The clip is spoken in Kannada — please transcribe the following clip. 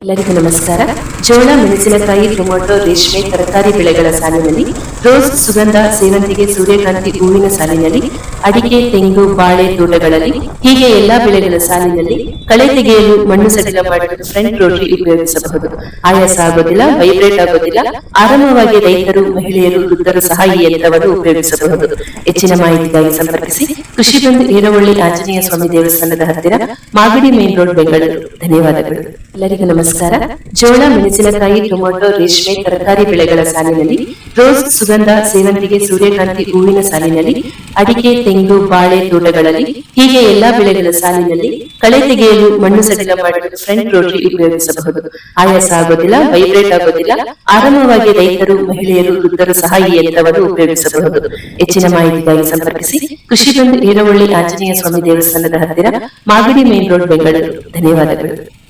ಎಲ್ಲರಿಗೂ ನಮಸ್ಕಾರ. ಜೋಳ, ಮೆಣಸಿನಕಾಯಿ, ಟೊಮೆಟೊ, ರೇಷ್ಮೆ, ತರಕಾರಿ ಬೆಳೆಗಳ ಸಾಲಿನಲ್ಲಿ ರೋಸ್, ಸುಗಂಧ, ಸೇವಂತಿಗೆ, ಸೂರ್ಯಕಾಂತಿ ಹೂವಿನ ಸಾಲಿನಲ್ಲಿ ಅಡಿಕೆ, ತೆಂಗು, ಬಾಳೆ ತೋಟಗಳಲ್ಲಿ ಹೀಗೆ ಎಲ್ಲಾ ಬೆಳೆಗಳ ಸಾಲಿನಲ್ಲಿ ಕಳೆ ತೆಗೆಯಲು ಮಣ್ಣು ಸಡಿಲ ಮಾಡಲು ಫ್ರಂಟ್ ರೋಟರಿ ಉಪಯೋಗಿಸಬಹುದು. ಆಯಾಸ ಆಗೋದಿಲ್ಲ, ವೈಬ್ರೇಟ್ ಆಗೋದಿಲ್ಲ. ಆರಾಮವಾಗಿ ರೈತರು, ಮಹಿಳೆಯರು, ವೃದ್ಧರು ಸಹ ಈ ಯಂತ್ರವನ್ನು ಉಪಯೋಗಿಸಬಹುದು. ಹೆಚ್ಚಿನ ಮಾಹಿತಿಗಾಗಿ ಸಂಪರ್ಕಿಸಿ ಕೃಷಿ ಬಂಧು ಈರವಳ್ಳಿ ಆಂಜನೇಯ ಸ್ವಾಮಿ ದೇವಸ್ಥಾನದ ಹತ್ತಿರ, ಮಾಗಡಿ ಮೇನ್ ರೋಡ್, ಬೆಂಗಳೂರು. ಧನ್ಯವಾದಗಳು. ಎಲ್ಲರಿಗೂ ನಮಸ್ಕಾರ. ಜೋಳ, ಮೆಣಸಿನಕಾಯಿ, ಟೊಮೆಟೊ, ರೇಷ್ಮೆ, ತರಕಾರಿ ಬೆಳೆಗಳ ಸಾಲಿನಲ್ಲಿ ರೋಸ್, ಸುಗಂಧ, ಸೇವಂತಿಗೆ, ಸೂರ್ಯಕಾಂತಿ ಹೂವಿನ ಸಾಲಿನಲ್ಲಿ ಅಡಿಕೆ, ತೆಂಗು, ಬಾಳೆ ತೋಟಗಳಲ್ಲಿ ಹೀಗೆ ಎಲ್ಲಾ ಬೆಳೆಗಳ ಸಾಲಿನಲ್ಲಿ ಕಳೆ ತೆಗೆಯಲು ಮಣ್ಣು ಸಡಿಲ ಮಾಡಲು ಫ್ರಂಟ್ ರೋಟರಿ ಉಪಯೋಗಿಸಬಹುದು. ಆಯಾಸ ಆಗೋದಿಲ್ಲ, ವೈಬ್ರೇಟ್ ಆಗೋದಿಲ್ಲ. ಆರಾಮವಾಗಿ ರೈತರು, ಮಹಿಳೆಯರು, ವೃದ್ಧರು ಸಹ ಈ ಯಂತ್ರವನ್ನು ಉಪಯೋಗಿಸಬಹುದು. ಹೆಚ್ಚಿನ ಮಾಹಿತಿಗಾಗಿ ಸಂಪರ್ಕಿಸಿ ಕೃಷಿ ಬಂಧು ಈರವಳ್ಳಿ ಆಂಜನೇಯ ಸ್ವಾಮಿ ದೇವಸ್ಥಾನದ ಹತ್ತಿರ, ಮಾಗಡಿ ಮೇನ್ ರೋಡ್, ಬೆಂಗಳೂರು. ಧನ್ಯವಾದಗಳು.